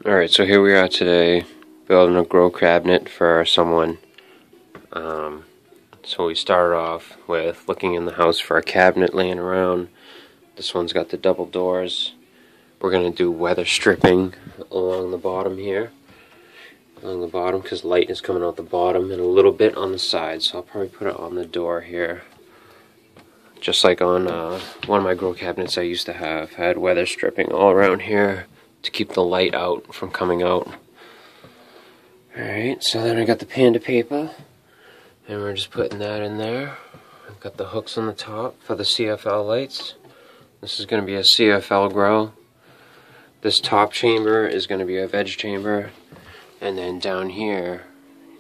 Alright, so here we are today, building a grow cabinet for someone. So we started off with looking in the house for a cabinet laying around. This one's got the double doors. We're going to do weather stripping along the bottom here. Along the bottom, because light is coming out the bottom, and a little bit on the side, so I'll probably put it on the door here. Just like on one of my grow cabinets I used to have, I had weather stripping all around here to keep the light out from coming out. Alright, so then I got the panda paper, and we're just putting that in there. I've got the hooks on the top for the CFL lights. This is going to be a CFL grow. This top chamber is going to be a veg chamber, and then down here,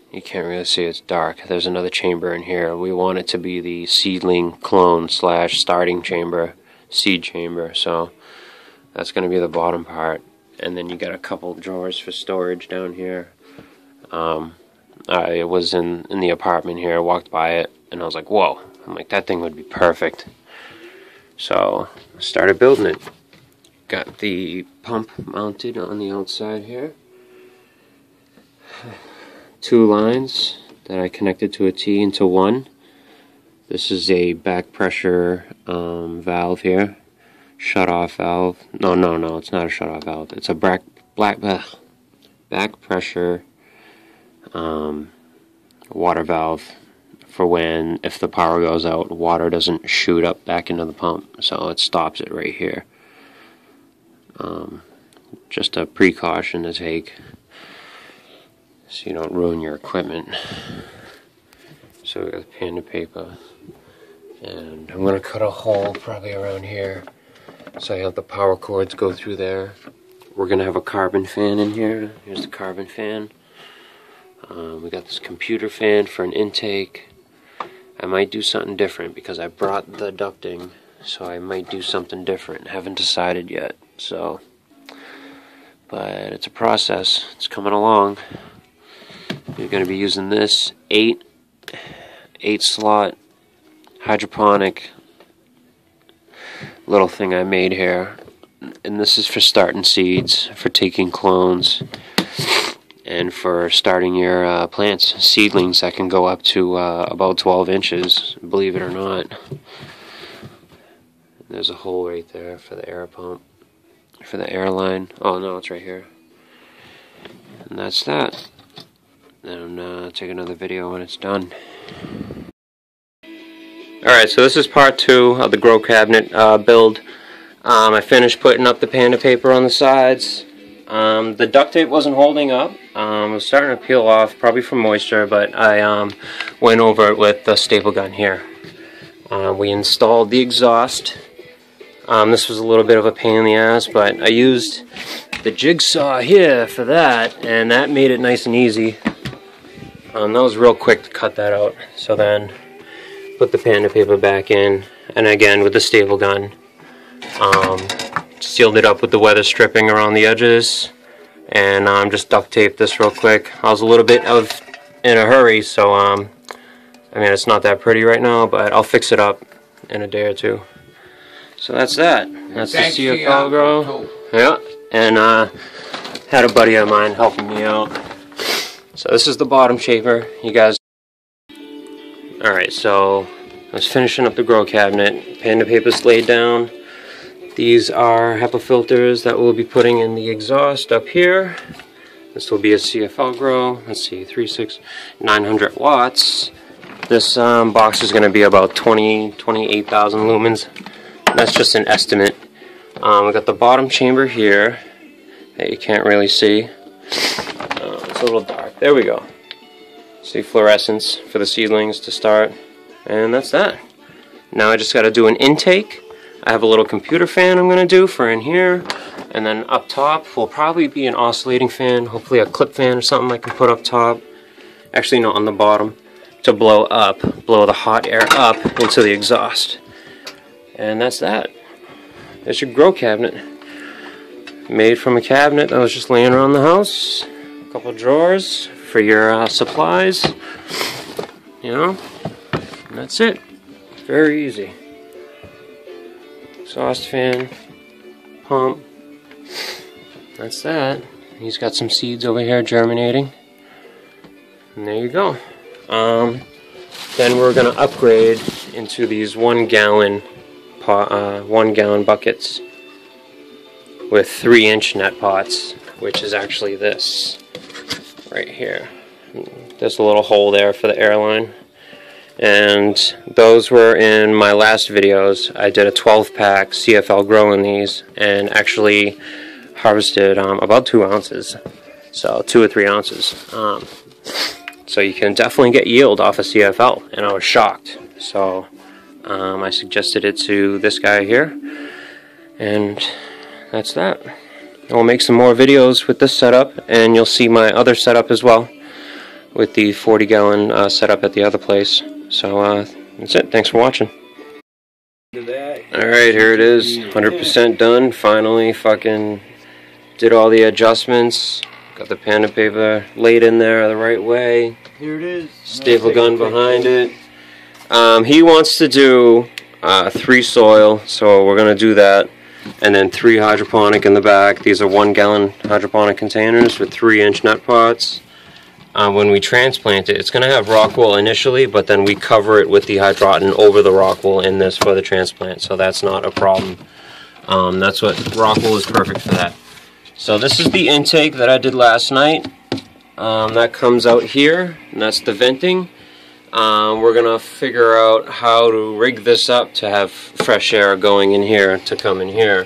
you can't really see, it's dark, there's another chamber in here. We want it to be the seedling clone / starting chamber, seed chamber, so that's going to be the bottom part. And then you got a couple drawers for storage down here. I was in the apartment here, walked by it, and I was like, whoa, I'm like, that thing would be perfect. So I started building it. Got the pump mounted on the outside here. 2 lines that I connected to a T into one. This is a back pressure valve here. Shut-off valve. No, it's not a shut-off valve. It's a back pressure water valve for when, if the power goes out, water doesn't shoot up back into the pump. So it stops it right here. Just a precaution to take so you don't ruin your equipment. So we got the panda paper. And I'm going to cut a hole probably around here, so I have the power cords go through there. We're going to have a carbon fan in here. Here's the carbon fan. We got this computer fan for an intake. I might do something different because I brought the ducting, so I might do something different. Haven't decided yet. So, but it's a process. It's coming along. We're going to be using this 8 slot hydroponic little thing I made here, and this is for starting seeds, for taking clones, and for starting your plants, seedlings that can go up to about 12 inches, believe it or not. There's a hole right there for the air pump, for the air line. Oh no, it's right here. And that's that. And I'll take another video when it's done. Alright, so this is part 2 of the grow cabinet build. I finished putting up the panda paper on the sides. The duct tape wasn't holding up. It was starting to peel off, probably from moisture, but I went over it with the staple gun here. We installed the exhaust. This was a little bit of a pain in the ass, but I used the jigsaw here for that, and that made it nice and easy. That was real quick to cut that out. So then put the panda paper back in, and again with the staple gun, sealed it up with the weather stripping around the edges, and just duct taped this real quick. I was a little bit in a hurry, so I mean, it's not that pretty right now, but I'll fix it up in a day or two. So that's that. That's the CFL grow. Yeah, and had a buddy of mine helping me out. So this is the bottom chamber, you guys. Alright, so I was finishing up the grow cabinet. Panda paper's laid down. These are HEPA filters that we'll be putting in the exhaust up here. This will be a CFL grow. Let's see, 900 watts. This box is going to be about 28,000 lumens. That's just an estimate. We got the bottom chamber here that you can't really see. It's a little dark. There we go. See fluorescence for the seedlings to start, and that's that. Now I just got to do an intake. I have a little computer fan I'm going to do for in here, and then up top will probably be an oscillating fan, hopefully a clip fan or something I can put up top. Actually, no, on the bottom, to blow the hot air up into the exhaust. And that's that. There's your grow cabinet. Made from a cabinet that was just laying around the house. A couple drawers for your supplies, you know, and that's it. Very easy. Exhaust fan, pump, that's that. He's got some seeds over here germinating. And there you go. Then we're gonna upgrade into these 1 gallon buckets with 3-inch net pots, which is actually this right here. There's a little hole there for the airline. And those were in my last videos. I did a 12-pack CFL grow in these and actually harvested about 2 ounces. So 2 or 3 ounces. So you can definitely get yield off of CFL, and I was shocked. So I suggested it to this guy here, and that's that. I'll make some more videos with this setup, and you'll see my other setup as well, with the 40-gallon setup at the other place. So that's it. Thanks for watching. Alright, here it is. 100% done. Finally fucking did all the adjustments. Got the pen and paper laid in there the right way. Here it is. Staple gun behind it. He wants to do 3 soil, so we're going to do that. And then 3 hydroponic in the back. These are 1 gallon hydroponic containers with 3-inch nut pots. When we transplant it, it's going to have rock wool initially, but then we cover it with the hydroton over the rock wool in this for the transplant, so that's not a problem. That's what rock wool is perfect for that. So this is the intake that I did last night. That comes out here, and that's the venting. We're going to figure out how to rig this up to have fresh air going in here, to come in here,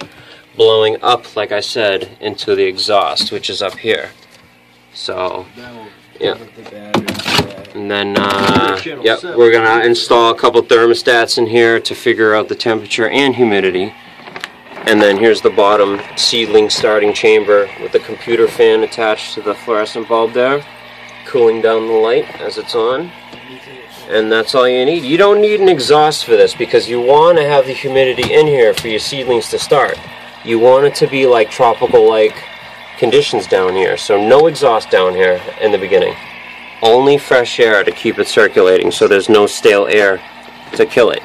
blowing up, like I said, into the exhaust, which is up here. So, yeah. And then, yep, we're going to install a couple thermostats in here to figure out the temperature and humidity. And then here's the bottom seedling starting chamber with the computer fan attached to the fluorescent bulb there, cooling down the light as it's on. And that's all you need. You don't need an exhaust for this because you want to have the humidity in here for your seedlings to start. You want it to be like tropical-like conditions down here, so no exhaust down here in the beginning. Only fresh air to keep it circulating so there's no stale air to kill it,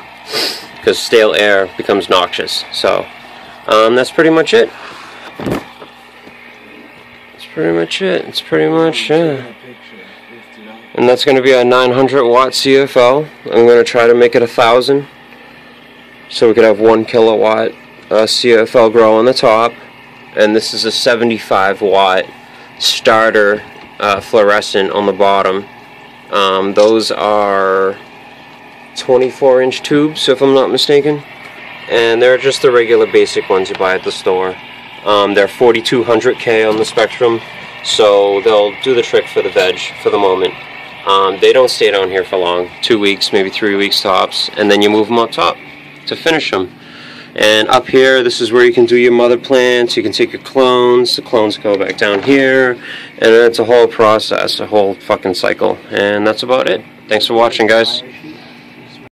because stale air becomes noxious. So that's pretty much it. That's pretty much it. It's pretty much, yeah. And that's going to be a 900 watt CFL. I'm going to try to make it 1,000, so we could have 1 kilowatt CFL grow on the top. And this is a 75 watt starter fluorescent on the bottom. Those are 24-inch tubes, if I'm not mistaken. And they're just the regular basic ones you buy at the store. They're 4200K on the spectrum, so they'll do the trick for the veg for the moment. They don't stay down here for long, 2 weeks, maybe 3 weeks tops, and then you move them up top to finish them. And up here, this is where you can do your mother plants. You can take your clones. The clones go back down here, and it's a whole process, a whole fucking cycle. And that's about it. Thanks for watching, guys.